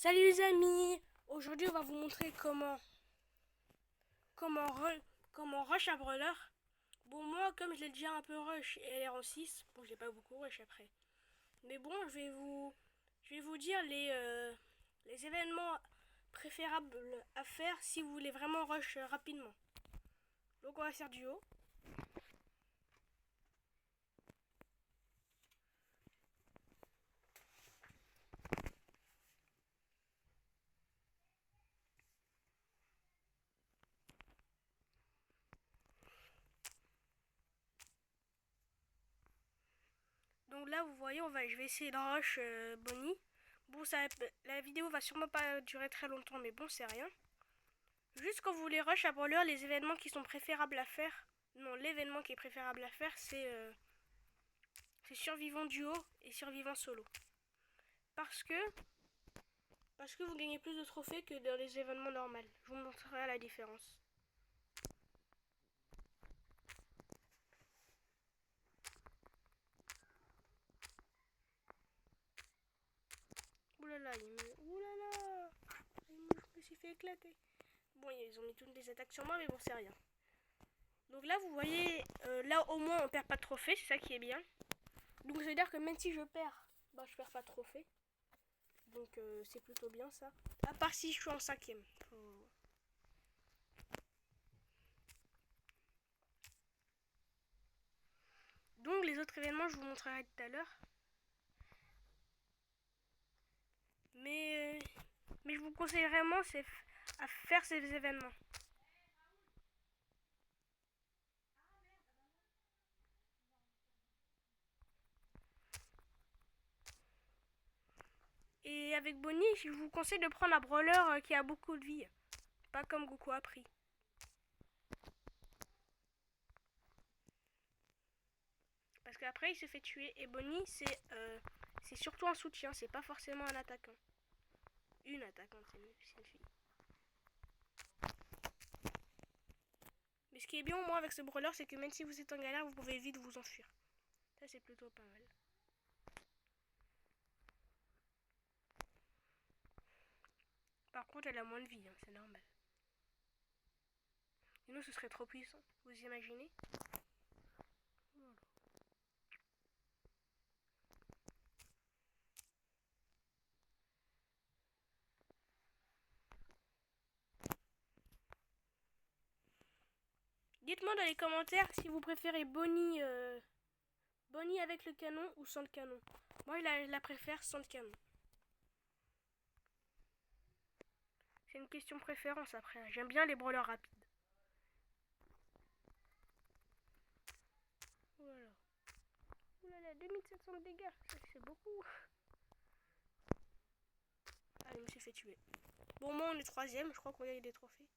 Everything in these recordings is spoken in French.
Salut les amis. Aujourd'hui on va vous montrer comment, comment rush un brawler. Bon, moi comme je l'ai déjà un peu rush et elle est en 6, bon j'ai pas beaucoup rush après. Mais bon, je vais vous dire les événements préférables à faire si vous voulez vraiment rush rapidement. Donc on va faire duo. Donc là vous voyez, je vais essayer de rush Bonnie. Bon, la vidéo va sûrement pas durer très longtemps, mais bon, c'est rien. Juste quand vous voulez rush à brawler, les événements qui sont préférables à faire, non, l'événement qui est préférable à faire, c'est survivant duo et survivant solo. Parce que, parce que vous gagnez plus de trophées que dans les événements normaux. Je vous montrerai la différence. Oulala, oulala, je me suis fait éclater. Bon, ils ont mis toutes les attaques sur moi, mais bon, c'est rien. Donc là, vous voyez, là au moins on perd pas de trophées, c'est ça qui est bien. Donc ça veut dire que même si je perds, bah je perds pas de trophées. Donc c'est plutôt bien ça. À part si je suis en 5ème. Donc les autres événements, je vous montrerai tout à l'heure. Mais je vous conseille vraiment à faire ces événements. Et avec Bonnie, je vous conseille de prendre un brawler qui a beaucoup de vie. Pas comme Goku a pris. Parce qu'après, il se fait tuer. Et Bonnie, c'est surtout un soutien. C'est pas forcément un attaquant. Une attaquante, c'est une fille. Mais ce qui est bien au moins avec ce brawler, c'est que même si vous êtes en galère, vous pouvez vite vous enfuir. Ça, c'est plutôt pas mal. Par contre, elle a moins de vie, hein, c'est normal. Sinon, ce serait trop puissant. Vous imaginez? Voilà. Dites-moi dans les commentaires si vous préférez Bonnie avec le canon ou sans le canon. Moi, je la préfère sans le canon. C'est une question de préférence après. J'aime bien les brawlers rapides. Voilà. Oulala, 2700 de dégâts, c'est beaucoup. Ah, il me s'est fait tuer. Bon, moi, on est 3ème. Je crois qu'on a eu des trophées.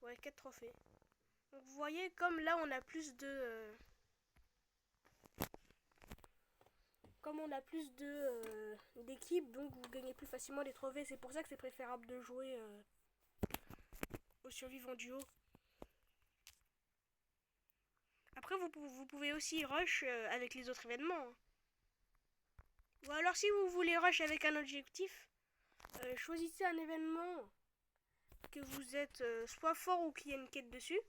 Ouais, 4 trophées. Donc, vous voyez, comme là, on a plus de... comme on a plus d'équipes, donc vous gagnez plus facilement des trophées. C'est pour ça que c'est préférable de jouer au survivant duo. Après, vous pouvez aussi rush avec les autres événements. Hein. Ou alors, si vous voulez rush avec un objectif, choisissez un événement que vous êtes soit fort ou qu'il y a une quête dessus.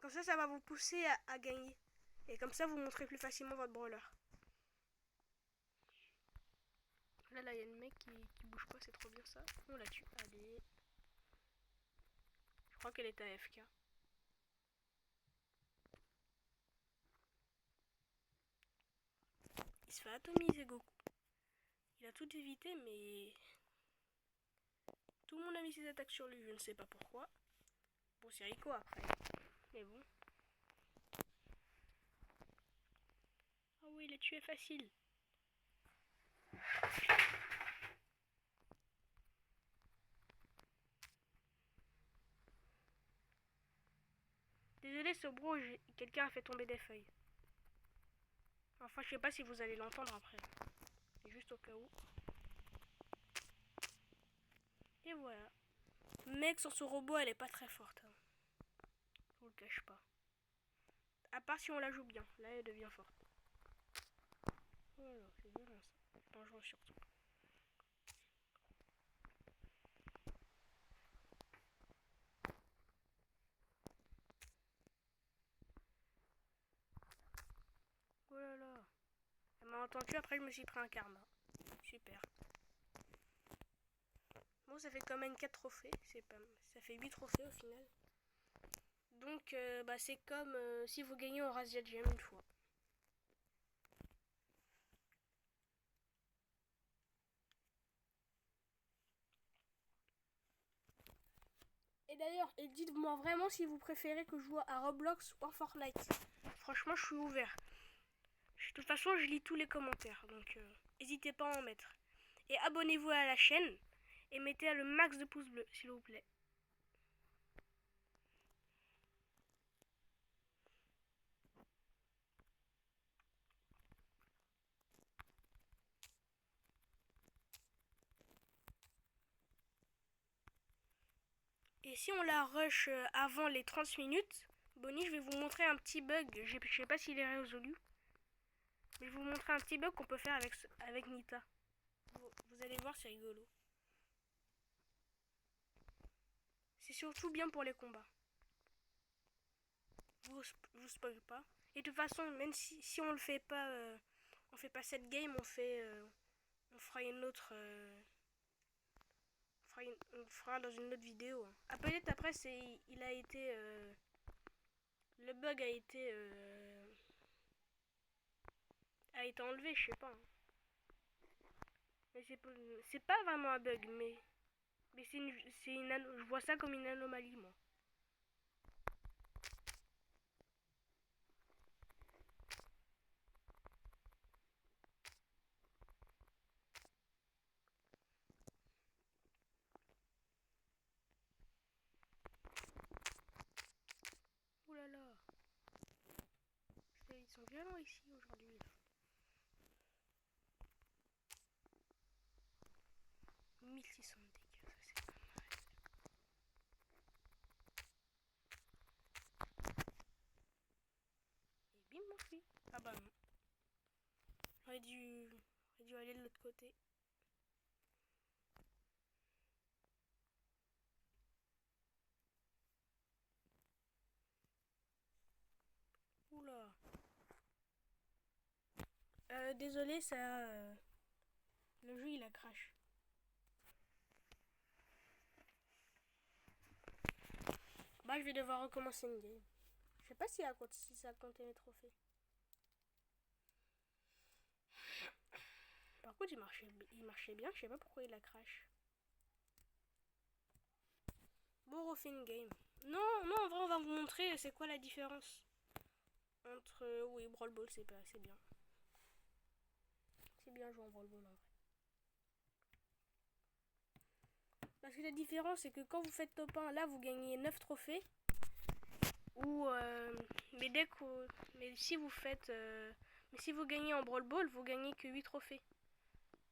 Comme ça va vous pousser à gagner. Et comme ça, vous montrez plus facilement votre brawler. Là, il y a une mec qui bouge pas, c'est trop bien ça. On la tue. Allez. Je crois qu'elle est AFK. Il se fait atomiser Goku. Il a tout évité, mais tout le monde a mis ses attaques sur lui, je ne sais pas pourquoi. Bon, c'est Rico après. Mais bon. Ah oui, il est tué facile. Désolé, ce bro, quelqu'un a fait tomber des feuilles. Enfin, je sais pas si vous allez l'entendre après. C'est juste au cas où. Et voilà. Mec, sur ce robot, elle est pas très forte. Hein. Je vous le cache pas. À part si on la joue bien. Là, elle devient forte. Voilà, c'est violent ça. Dangereux surtout. entendu, après je me suis pris un karma. Super. Bon, ça fait quand même 4 trophées. Ça fait 8 trophées au final. Donc, bah, c'est comme si vous gagnez au Razia Gem une fois. Et d'ailleurs, dites-moi vraiment si vous préférez que je joue à Roblox ou à Fortnite. Franchement, je suis ouvert. De toute façon, je lis tous les commentaires, donc n'hésitez pas à en mettre. Et abonnez-vous à la chaîne et mettez le max de pouces bleus, s'il vous plaît. Et si on la rush avant les 30 minutes, Bonnie, je vais vous montrer un petit bug. Je sais pas s'il est résolu. Mais je vais vous montrer un petit bug qu'on peut faire avec Nita. Vous allez voir, c'est rigolo. C'est surtout bien pour les combats. Vous spoil pas. Et de toute façon, même si on le fait pas, on fait pas cette game, on fera une autre, on le fera dans une autre vidéo. Ah, peut-être après, il a été, le bug a été enlevé, je sais pas. Mais c'est pas vraiment un bug, mais je vois ça comme une anomalie, moi. Ouh là là. Ils sont violents ici aujourd'hui. 1600 de dégâts, ça c'est pas mal. Et bim, mon fils. Ah bah non. J'aurais dû aller de l'autre côté. Oula. Désolé, ça. Le jeu il a crash. Bah, je vais devoir recommencer une game. Je sais pas si ça a compté mes trophées. Par contre, il marchait bien. Je sais pas pourquoi il a crash. Bon, on refait une game. Non, en vrai, on va vous montrer c'est quoi la différence entre. Oui, Brawl Ball, c'est bien. C'est bien joué en Brawl Ball en vrai. Parce que la différence, c'est que quand vous faites top 1, là, vous gagnez 9 trophées. Ou. Mais mais si vous faites. Mais si vous gagnez en Brawl Ball, vous gagnez que 8 trophées.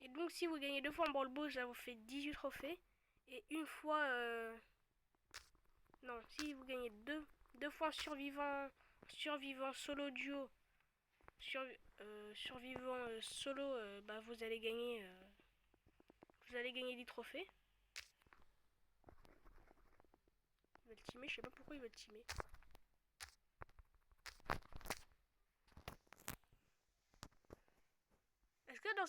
Et donc, si vous gagnez 2 fois en Brawl Ball, ça vous fait 18 trophées. Et une fois. Non, si vous gagnez deux fois en survivant solo duo, survivant solo, bah vous allez gagner 10 trophées. Ils veulent teamer, je sais pas pourquoi ils veulent teamer. Est-ce que dans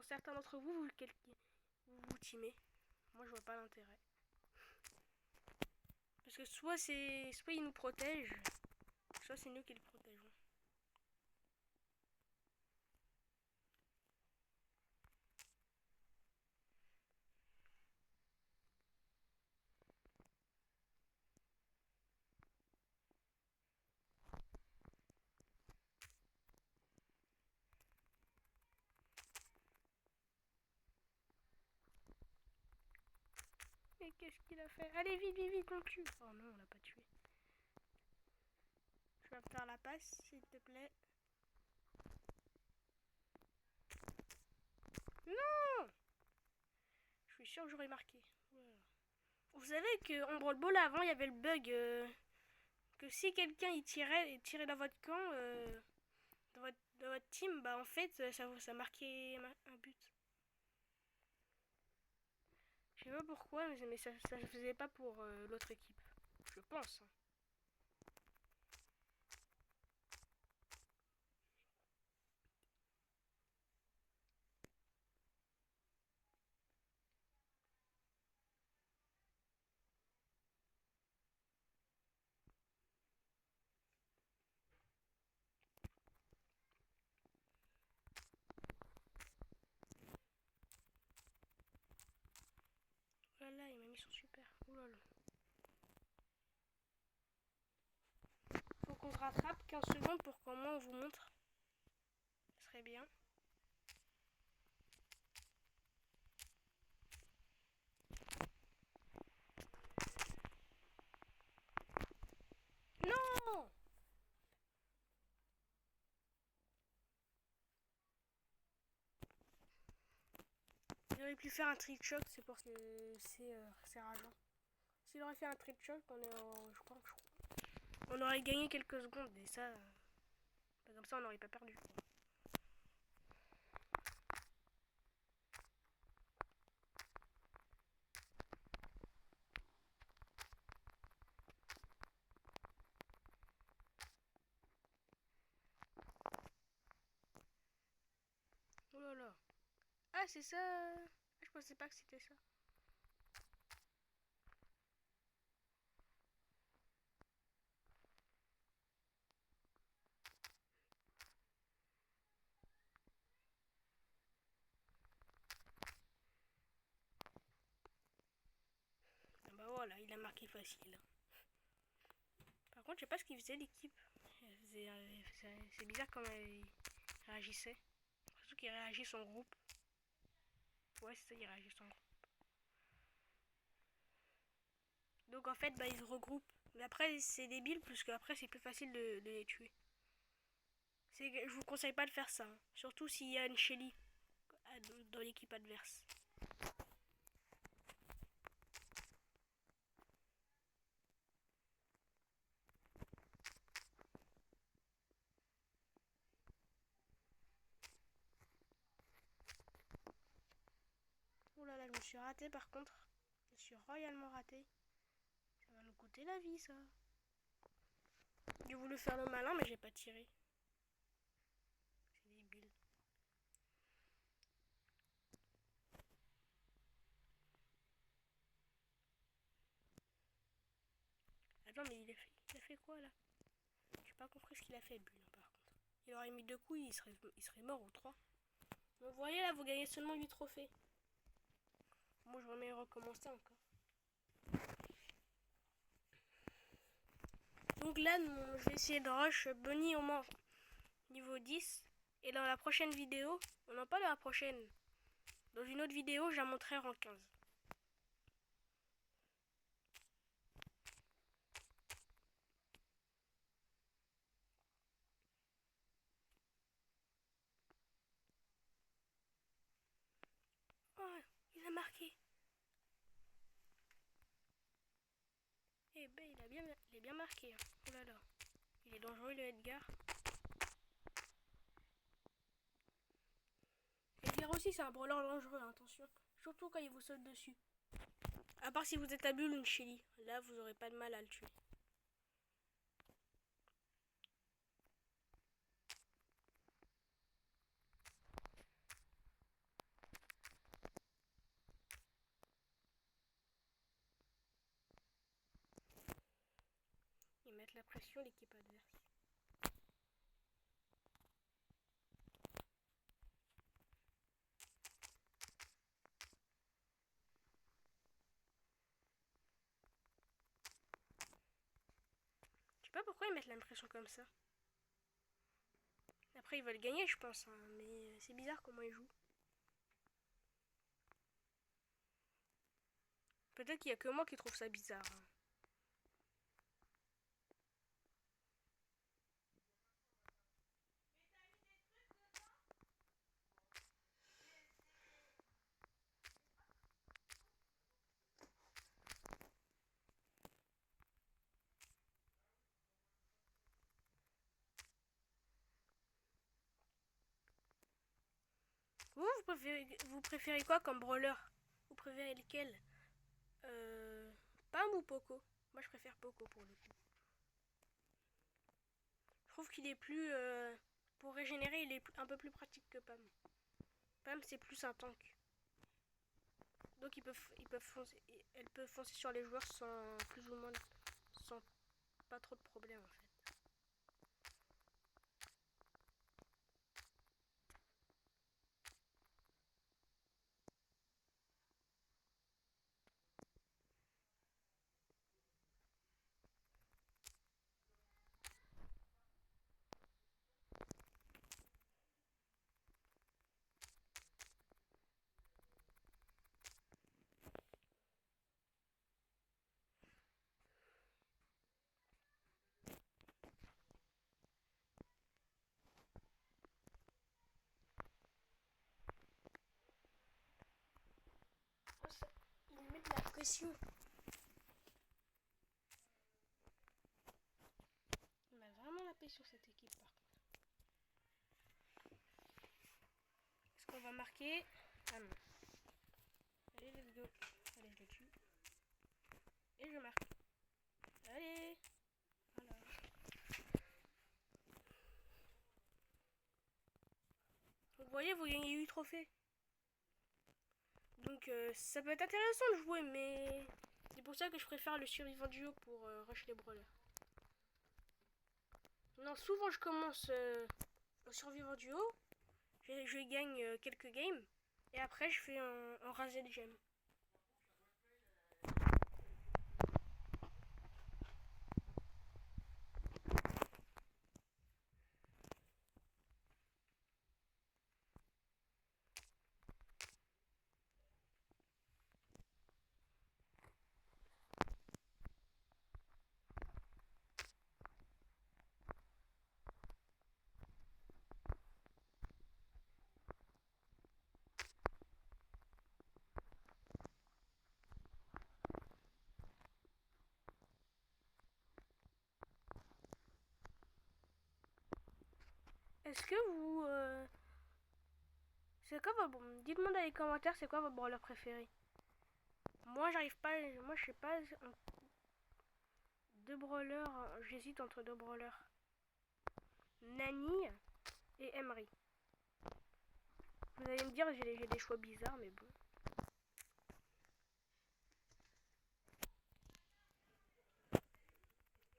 certains d'entre vous, vous teamez? Moi je vois pas l'intérêt. Parce que soit ils nous protègent, soit c'est nous qui le protégeons. Mais qu'est-ce qu'il a fait? Allez, vite, on tue. Oh non, on l'a pas tué. Je vais me faire la passe, s'il te plaît. Non! Je suis sûr que j'aurais marqué. Voilà. Vous savez qu'en Brawl Ball avant, il y avait le bug que si quelqu'un il tirait dans votre camp, dans votre team, bah en fait, ça marquait un but. Je sais pas pourquoi, mais ça ne faisait pas pour l'autre équipe. Je pense. amis sont super. Ouh là là. Faut qu'on se rattrape 15 secondes pour qu'au moins on vous montre. Ce serait bien. Non! J'aurais pu faire un trick shot, c'est pour que c'est rageant. S'il aurait fait un trick shot, je crois, on aurait gagné quelques secondes et ça, comme ça on n'aurait pas perdu. Oh là là. Ah, c'est ça. Ah, je pensais pas que c'était ça. Ah bah voilà, il a marqué facile. Par contre, je sais pas ce qu'il faisait l'équipe. C'est bizarre comment il réagissait. Surtout qu'il réagit son groupe. Ouais, c'est ça, il réagit son groupe. Donc en fait, bah, ils se regroupent. Mais après, c'est débile, puisque après, c'est plus facile de les tuer. Je vous conseille pas de faire ça. Hein. Surtout s'il y a une Shelly dans l'équipe adverse. Oh là là, je me suis raté par contre. Je me suis royalement raté. Ça va nous coûter la vie, ça. J'ai voulu faire le malin, mais j'ai pas tiré. C'est débile. Attends, mais il a fait quoi là? J'ai pas compris ce qu'il a fait, Bulle, par contre. Il aurait mis 2 coups, il serait mort ou 3. Donc, vous voyez là, vous gagnez seulement 8 trophées. Moi, je remets recommencer encore. Donc là, je vais essayer de rush Bunny au moins niveau 10. Et dans la prochaine vidéo, non pas dans la prochaine, dans une autre vidéo, je la montrerai en 15. Oh, il a marqué. Eh ben, il est bien marqué. Hein. Oh là là. Il est dangereux, le Edgar. Edgar aussi, c'est un brawler dangereux, hein, attention. Surtout quand il vous saute dessus. À part si vous êtes à Bulle ou une Shelly. Là, vous aurez pas de mal à le tuer. Ils mettent la pression, l'équipe adverse. Je sais pas pourquoi ils mettent la pression comme ça. Après, ils veulent gagner, je pense. Hein, mais c'est bizarre comment ils jouent. Peut-être qu'il y a que moi qui trouve ça bizarre. Hein. Vous préférez quoi comme brawler? Vous préférez lequel? Pam ou Poco? Moi, je préfère Poco pour le coup. Je trouve qu'il est plus... pour régénérer, il est un peu plus pratique que Pam. Pam, c'est plus un tank. Donc ils peuvent foncer, elle peut foncer sur les joueurs sans plus ou moins... sans pas trop de problèmes en fait. pression. On a vraiment la paix sur cette équipe par contre. Est-ce qu'on va marquer? Ah non. Allez, let's go. Allez, je le tue. Et je marque. Allez. Voilà. Vous voyez, vous gagnez 8 trophées. Donc ça peut être intéressant de jouer, mais c'est pour ça que je préfère le survivant duo pour rush les brawlers. Non, souvent je commence au survivant duo, je gagne quelques games, et après je fais un rasé de gemmes. Est-ce que vous... c'est quoi votre... Dites-moi dans les commentaires, c'est quoi votre brawler préféré? Moi, j'arrive pas... Moi, je sais pas... Deux brawlers... J'hésite entre deux brawlers. Nani et Emery. Vous allez me dire, j'ai des choix bizarres, mais bon.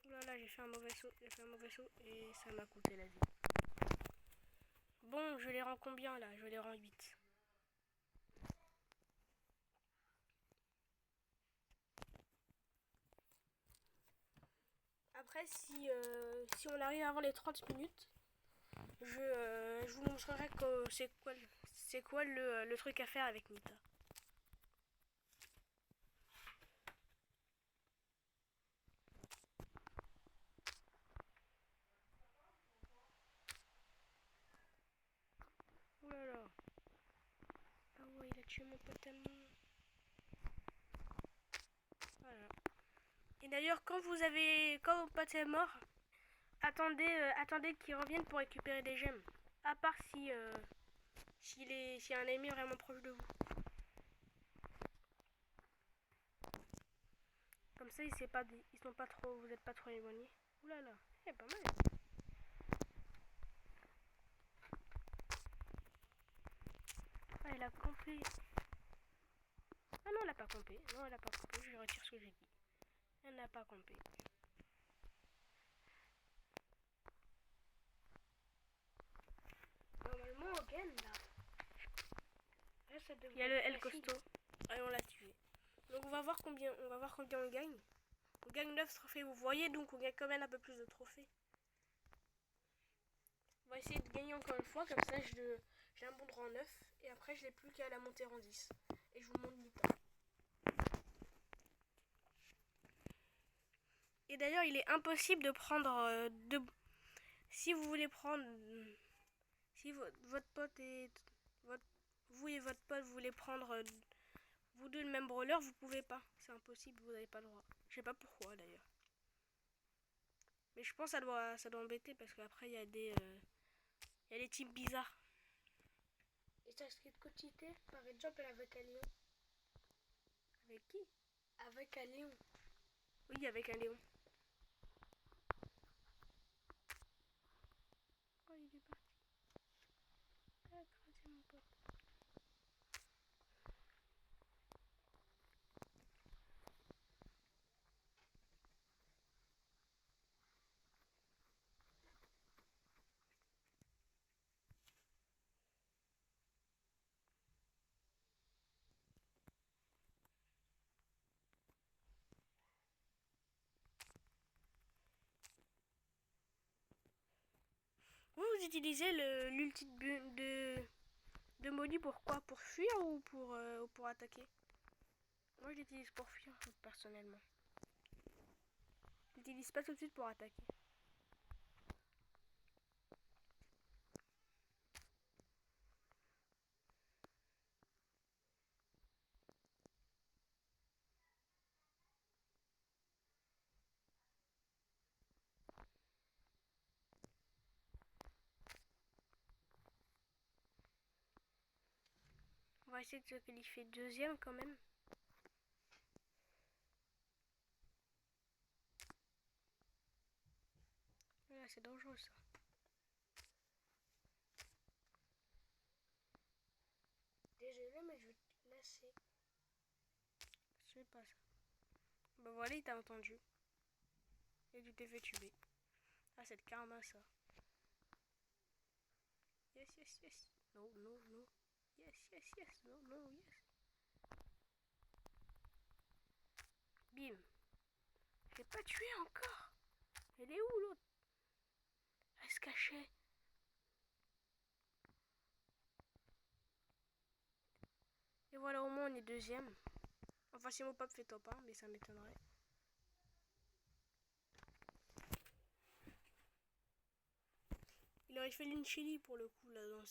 Voilà, j'ai fait un mauvais saut et ça m'a coûté la vie. Bon, je les rends combien là? Je les rends 8. Après, si on arrive avant les 30 minutes, je vous montrerai que c'est quoi le truc à faire avec Nita. Oh là là. Ah ouais, il a tué mon pote à moi. Voilà. Et d'ailleurs, quand votre pote est mort, attendez qu'il revienne pour récupérer des gemmes. À part s'il y a un ennemi vraiment proche de vous. Comme ça, ils sont pas trop, vous êtes pas trop éloignés. Ouh là là, c'est pas mal. Ah, elle a campé. Ah non, elle a pas campé. Non, elle a pas campé. Je retire ce que j'ai dit. Elle n'a pas campé. Normalement, on gagne là. Là il y a le El Costo. Et on l'a tué. Donc on va voir combien on gagne. On gagne 9 trophées, vous voyez, donc on gagne quand même un peu plus de trophées. On va essayer de gagner encore une fois, comme ça j'ai un bon droit en 9. Et après je n'ai plus qu'à la monter en 10. Et je vous montre Nita. Et d'ailleurs il est impossible de prendre si vous voulez prendre... Si votre pote et... vous et votre pote voulez prendre vous deux le même brawler, vous pouvez pas. C'est impossible, vous n'avez pas le droit. Je sais pas pourquoi d'ailleurs. Mais je pense que ça doit embêter parce qu'après il y a des types bizarres. Et ça serait de quotité, par exemple, avec un lion. Avec qui? Avec un lion. Oui, avec un lion. Oh, il est parti. Ah, écrasé mon pote. Vous utilisez l'ulti de Molly pour quoi? Pour fuir ou pour attaquer? Moi je l'utilise pour fuir personnellement. Je l'utilise pas tout de suite pour attaquer. va essayer de se qualifier deuxième quand même. Là, c'est dangereux ça. Désolé, mais je vais te lasser. Je sais pas ça. Bah voilà, il t'a entendu. Et tu t'es fait tuer. Ah, c'est le karma ça. Yes, yes, yes. No, no, no. Yes, yes, yes. No, no, yes. Bim. Je l'ai pas tué encore. Elle est où l'autre? Elle se cachait. Et voilà, au moins on est deuxième. Enfin, si mon pop fait top 1, mais ça m'étonnerait. Il aurait fallu une Shelly pour le coup, là, dans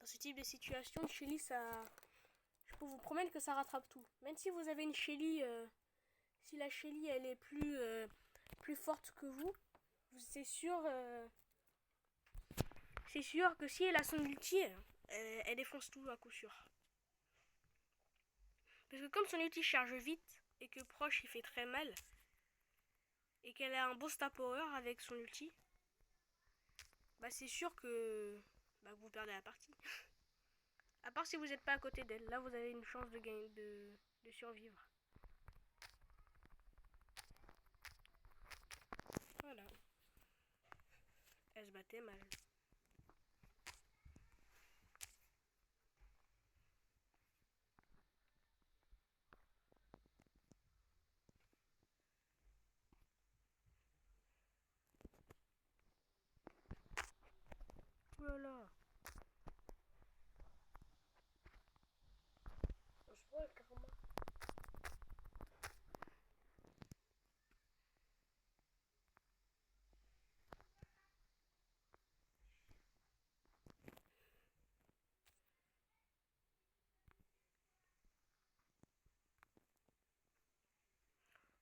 ce type de situation. Une Shelly, ça... Je peux vous promettre que ça rattrape tout. Même si vous avez une Shelly... si la Shelly, elle est plus forte que vous, c'est sûr... c'est sûr que si elle a son ulti, elle défonce tout à coup sûr. Parce que comme son ulti charge vite, et que proche il fait très mal, et qu'elle a un beau star power avec son ulti, bah c'est sûr que bah, vous perdez la partie. À part si vous n'êtes pas à côté d'elle, là vous avez une chance de gagner, de survivre. Voilà. Elle se battait mal. Oh là là. On se voit le karma.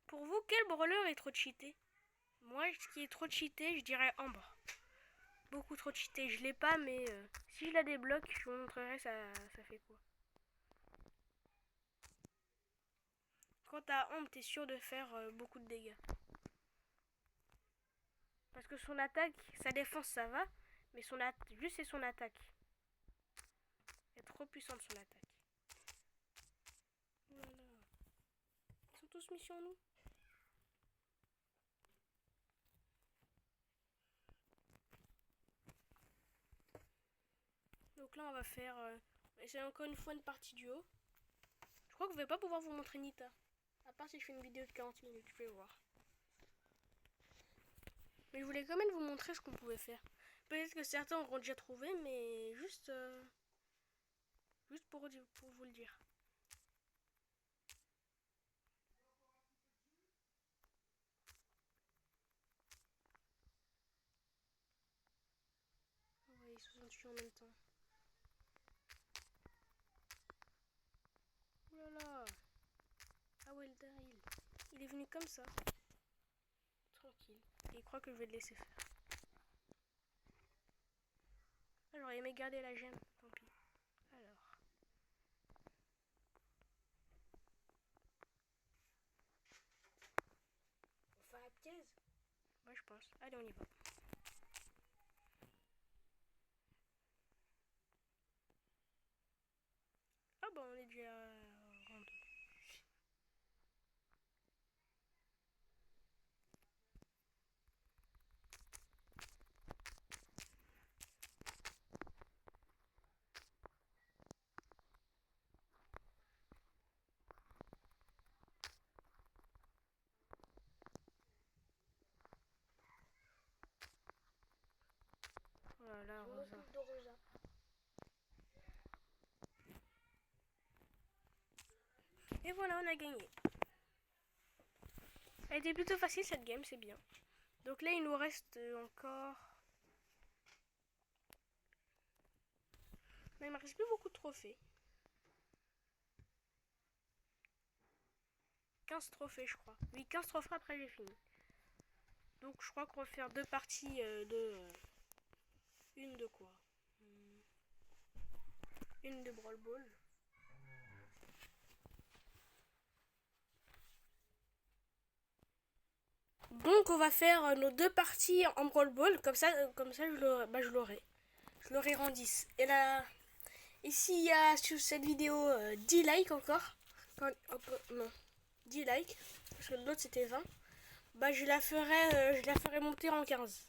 Pour vous, quel brawler est trop cheaté? Moi, ce qui est trop cheaté, je dirais Ambre. Beaucoup trop cheaté. Je l'ai pas, mais si je la débloque, je vous montrerai ça fait quoi. Quand t'as Ambre, t'es sûr de faire beaucoup de dégâts. Parce que son attaque, sa défense ça va, mais juste c'est son attaque. Elle est trop puissante son attaque. Voilà. Ils sont tous mis sur nous. Donc là on va faire... c'est encore une fois une partie duo. Je crois que je vais pas pouvoir vous montrer Nita. À part si je fais une vidéo de 40 minutes, je vais voir. Mais je voulais quand même vous montrer ce qu'on pouvait faire. Peut-être que certains auront déjà trouvé, mais juste pour vous le dire. Ouais, ils se sont tués en même temps. Oh là là. Ah ouais, le Daryl. Il est venu comme ça. Tranquille. Et il croit que je vais le laisser faire. Ah, j'aurais aimé garder la gemme. Tant pis. Alors. On fait un piège. Ouais, je pense. Allez, on y va. Ah bah, on est déjà rang 2. Voilà, Je Rosa. m'occupe de Rosa. Et voilà, on a gagné. Elle était plutôt facile cette game, c'est bien. Donc là, il nous reste encore... Mais il me reste plus beaucoup de trophées. 15 trophées, je crois. Oui, 15 trophées après j'ai fini. Donc je crois qu'on va faire deux parties une de quoi Une de Brawl Ball. Donc on va faire nos 2 parties en Brawl Ball, comme ça je l'aurai en 10. Et là, ici il y a sur cette vidéo 10 likes encore. Non, 10 likes, parce que l'autre c'était 20. Bah je la ferai monter en 15.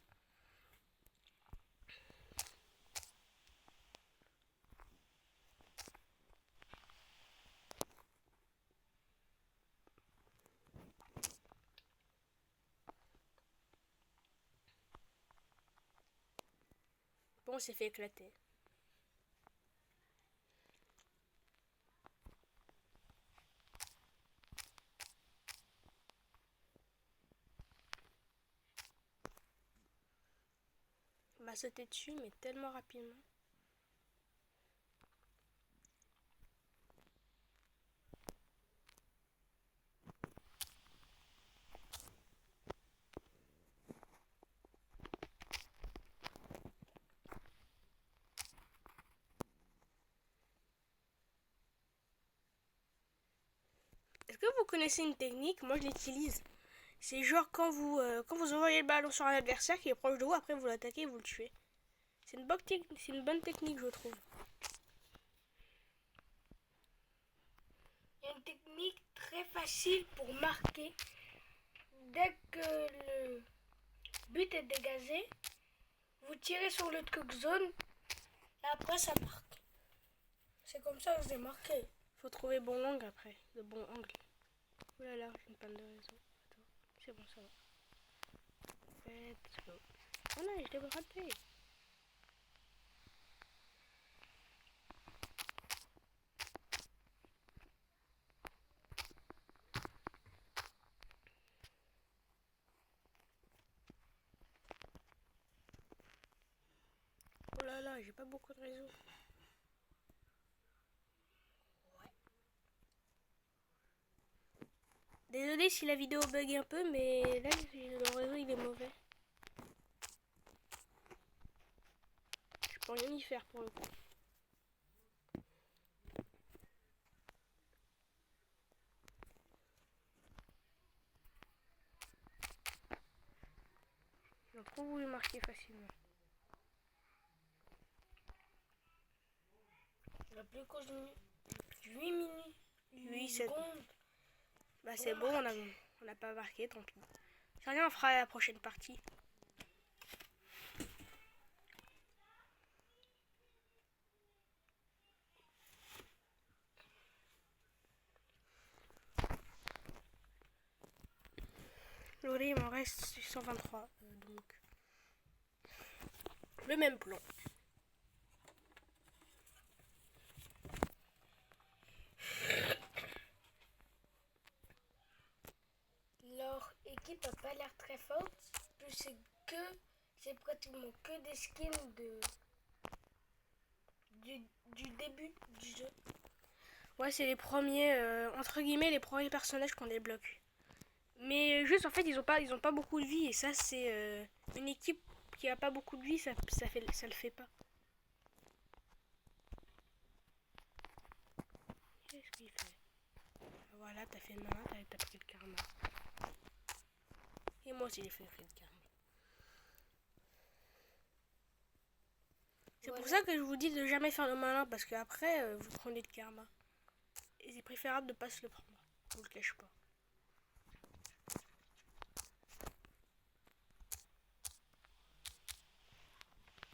Bon, on s'est fait éclater. On va sauter dessus, mais tellement rapidement. Est-ce que vous connaissez une technique? Moi je l'utilise. C'est genre quand vous envoyez le ballon sur un adversaire qui est proche de vous, après vous l'attaquez et vous le tuez. C'est une bonne technique, je trouve. Il y a une technique très facile pour marquer. Dès que le but est dégagé, vous tirez sur le truc zone et après ça marque. C'est comme ça que j'ai marqué. Faut trouver bon angle après, le bon angle. Oh là là, j'ai une panne de réseau. Attends, c'est bon, ça va. Let's go. Oh là, je l'ai raté. Oh là là, j'ai pas beaucoup de réseau. Désolé si la vidéo bug un peu, mais là le réseau il est mauvais. Je peux rien y faire pour le coup. J'ai trop voulu marquer facilement. Il n'y a plus que 8 minutes. 8 secondes. Bah c'est bon, on n'a pas marqué, tant pis. C'est rien, on fera la prochaine partie. Aujourd'hui, il m'en reste 123, donc le même plan. Leur équipe n'a pas l'air très forte. Plus c'est pratiquement que des skins du début du jeu. Ouais, c'est les premiers, entre guillemets, les premiers personnages qu'on débloque. Mais juste, en fait, ils ont pas beaucoup de vie. Et ça, c'est une équipe qui a pas beaucoup de vie, ça le fait pas. Qu'est-ce qu'il fait? Voilà, t'as fait le malin, t'as pris le karma. Et moi aussi, j'ai fait le karma. C'est pour ça que je vous dis de jamais faire le malin, parce que après, vous prenez le karma. Et c'est préférable de pas se le prendre. Je vous le cache pas.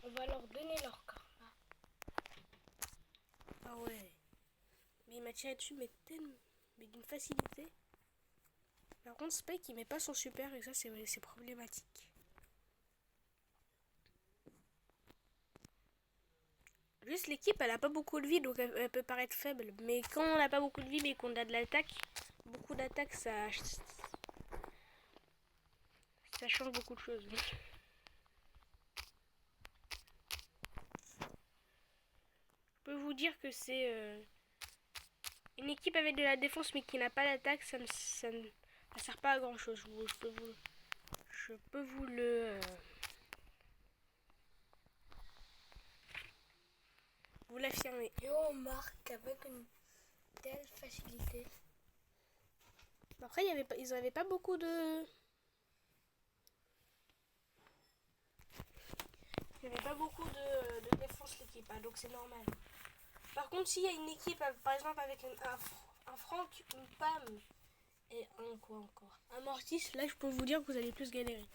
On va leur donner leur karma. Ah ouais. Mais il m'a tiré dessus, mais d'une facilité. Par contre, Spike, il met pas son super, et ça, c'est problématique. Juste l'équipe, elle a pas beaucoup de vie, donc elle peut paraître faible. Mais quand on n'a pas beaucoup de vie, mais qu'on a de l'attaque, beaucoup d'attaque, ça change beaucoup de choses. Je peux vous dire que c'est une équipe avec de la défense, mais qui n'a pas d'attaque, ça ne sert pas à grand chose. Je peux vous le... vous l'affirmer. Et on marque avec une telle facilité. Après, ils avaient pas beaucoup de... Il n'y avait pas beaucoup de défense l'équipe, hein, donc c'est normal. Par contre, s'il y a une équipe, par exemple avec un Franck, une Pam et un quoi encore, un Mortis, là je peux vous dire que vous allez plus galérer.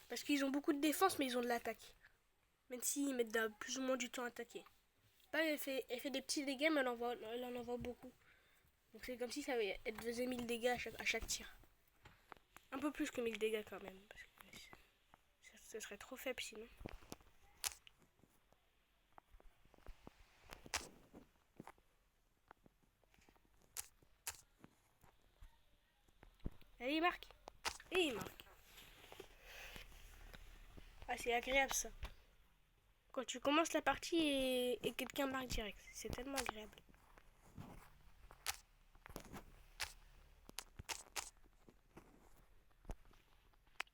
Parce qu'ils ont beaucoup de défense, mais ils ont de l'attaque. Même s'ils mettent plus ou moins du temps à attaquer. Pam, elle fait des petits dégâts, mais elle en envoie beaucoup. Donc c'est comme si elle faisait 1000 dégâts à chaque tir. Un peu plus que 1000 dégâts quand même. Parce que ce serait trop faible sinon. Allez, il marque. Et il marque. Ah, c'est agréable ça. Quand tu commences la partie et quelqu'un marque direct. C'est tellement agréable.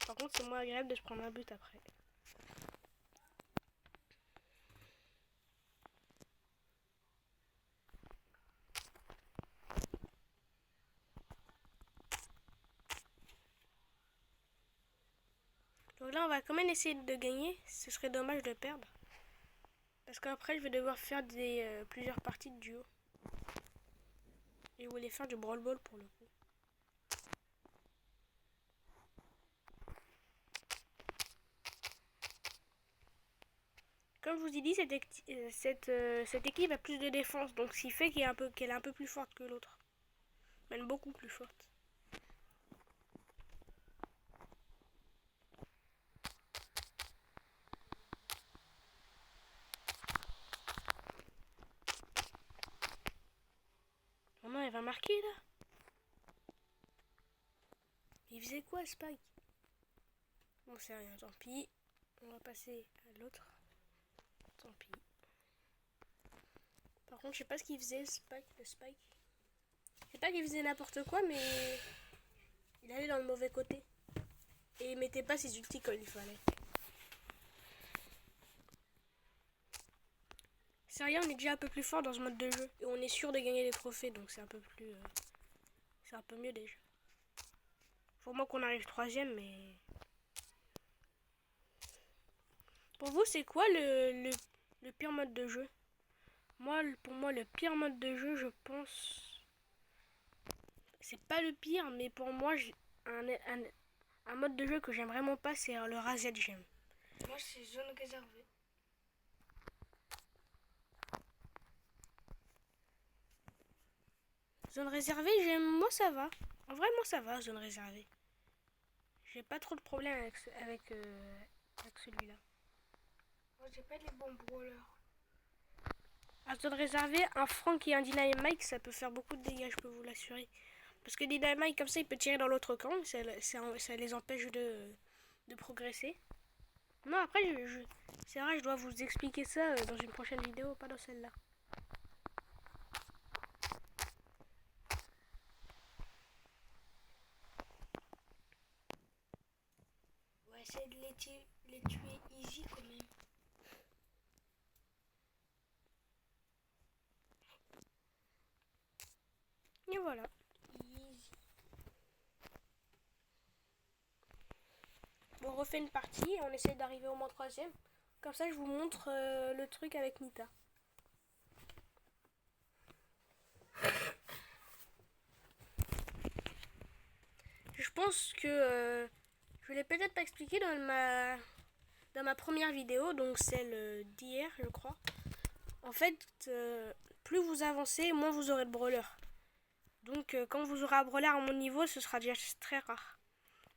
Par contre, c'est moins agréable de se prendre un but après. Donc là, on va quand même essayer de gagner. Ce serait dommage de perdre. Parce qu'après, je vais devoir faire plusieurs parties de duo. Et je voulais faire du brawl ball pour le coup. Comme je vous ai dit, cette équipe a plus de défense. Donc ce qui fait qu'elle est un peu plus forte que l'autre. Même beaucoup plus forte. Oh non, elle va marquer là. Il faisait quoi, Spike? Bon, c'est rien, tant pis. On va passer à l'autre. Tant pis. Par contre, je sais pas ce qu'il faisait, le Spike. Je sais pas qu'il faisait n'importe quoi, mais il allait dans le mauvais côté. Et il mettait pas ses ultis comme il fallait. C'est rien, on est déjà un peu plus fort dans ce mode de jeu. Et on est sûr de gagner les trophées, donc c'est un peu plus... c'est un peu mieux déjà. Faut moins qu'on arrive troisième, mais... Pour vous, c'est quoi le pire mode de jeu? Pour moi, le pire mode de jeu, je pense... C'est pas le pire, mais pour moi, un mode de jeu que j'aime vraiment pas, c'est le Razed Gem. Moi, c'est zone réservée. Zone réservée, moi ça va. Vraiment ça va, zone réservée. J'ai pas trop de problème avec celui-là. Moi, j'ai pas les bons brawlers. À zone réservée, un Frank et un Dynamite, ça peut faire beaucoup de dégâts, je peux vous l'assurer. Parce que Dynamite, comme ça, il peut tirer dans l'autre camp, ça les empêche de progresser. Non, après, c'est vrai, je dois vous expliquer ça dans une prochaine vidéo, pas dans celle-là. On va essayer de les tuer easy quand même. Et voilà. Easy. Bon, on refait une partie et on essaie d'arriver au moins troisième. Comme ça, je vous montre le truc avec Nita. Je pense que je l'ai peut-être pas expliqué dans ma première vidéo, donc celle d'hier, je crois. En fait, plus vous avancez, moins vous aurez de brawler. Donc, quand vous aurez un brawler à mon niveau, ce sera déjà très rare.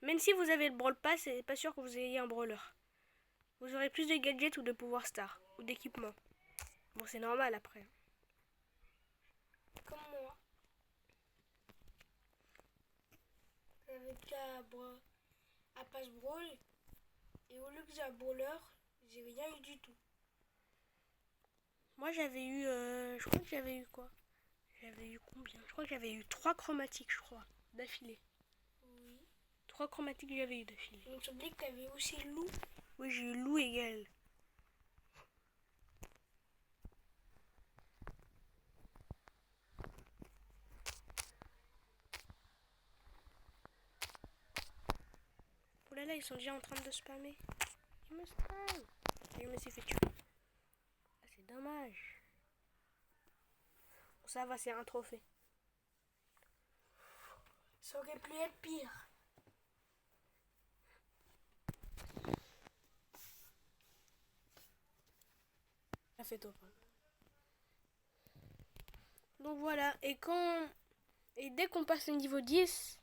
Même si vous avez le brawl pass, c'est pas sûr que vous ayez un brawler. Vous aurez plus de gadgets ou de pouvoir star, ou d'équipement. Bon, c'est normal après. Comme moi. J'avais qu'à passe brawl. Et au lieu que j'ai un brawler, j'ai rien eu du tout. Moi, j'avais eu... je crois que j'avais eu quoi? J'avais eu combien? Je crois que j'avais eu 3 chromatiques, je crois, d'affilée. Oui. 3 chromatiques, j'avais eu d'affilée. Donc, tu oublies que t'avais aussi loup. Oui, j'ai eu loup et Gaël. Oh là là, ils sont déjà en train de spammer. Il me spawn. Et je me suis fait tuer. Ah, c'est dommage. Bon, ça va, c'est un trophée. Ça aurait pu être pire. Ça fait top. Donc voilà, et dès qu'on passe le niveau 10,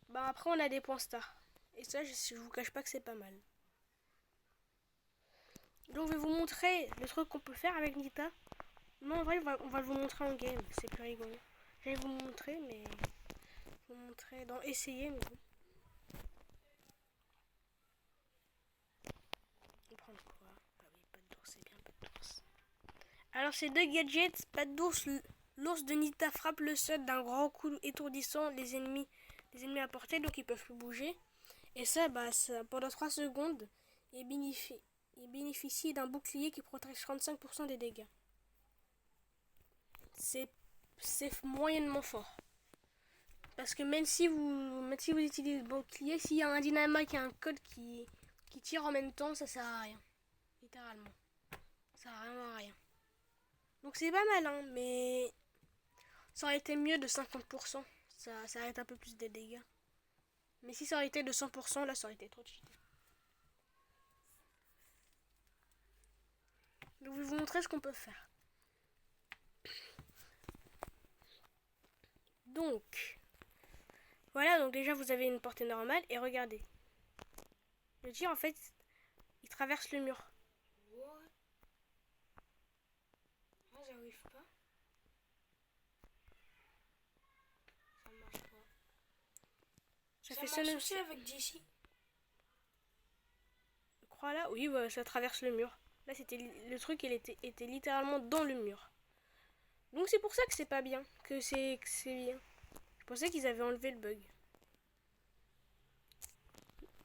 bah après on a des points stars. Et ça, je vous cache pas que c'est pas mal. Donc je vais vous montrer le truc qu'on peut faire avec Nita. Non, en vrai, on va vous montrer en game, c'est plus rigolo. Je vais vous montrer, mais... vous montrer dans essayer, mais bon. On prend quoi? Ah oui, pas d'ours, c'est bien, pas d'ours. Alors ces deux gadgets, pas d'ours, l'ours de Nita frappe le sol d'un grand coup étourdissant les ennemis à portée, donc ils peuvent plus bouger. Et ça, bah, pendant 3 secondes, il bénéficie d'un bouclier qui protège 35% des dégâts. C'est moyennement fort. Parce que même si vous utilisez le bouclier, s'il y a un dynamite et un code qui tire en même temps, ça sert à rien. Littéralement. Ça sert vraiment à rien. Donc c'est pas mal, hein, mais ça aurait été mieux de 50%. Ça arrête un peu plus des dégâts. Mais si ça aurait été de 100%, là, ça aurait été trop cheaté. Donc, je vais vous montrer ce qu'on peut faire. Donc, voilà, donc déjà, vous avez une portée normale. Et regardez. Le tir, en fait, il traverse le mur. What? Moi, j'arrive pas. Ça marche pas. Ça Ça fait ça marche aussi avec DC. Je crois là, oui, ouais, ça traverse le mur. Là, c'était le truc, il était littéralement dans le mur. Donc c'est pour ça que c'est pas bien, que c'est bien. Je pensais qu'ils avaient enlevé le bug.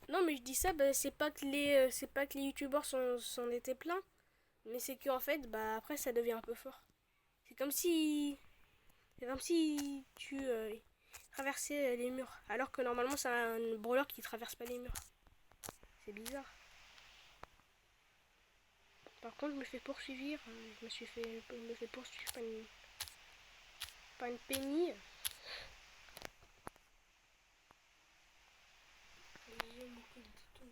Non, mais je dis ça, bah, c'est pas que les youtubeurs s'en étaient pleins, mais c'est qu'en fait, bah après ça devient un peu fort. C'est comme si tu traversais les murs, alors que normalement c'est un brawler qui traverse pas les murs. C'est bizarre. Par contre, je me fais poursuivre. Je me fais poursuivre par une Penny. J'ai beaucoup de tout.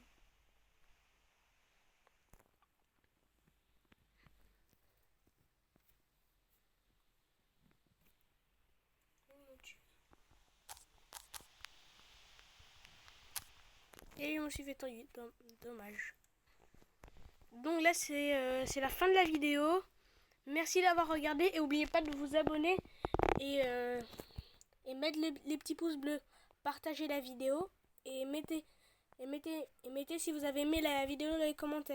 Et je me suis fait tailler. Dommage. Donc là, c'est la fin de la vidéo. Merci d'avoir regardé. Et n'oubliez pas de vous abonner. Et mettre les petits pouces bleus. Partagez la vidéo. Et mettez si vous avez aimé la vidéo dans les commentaires.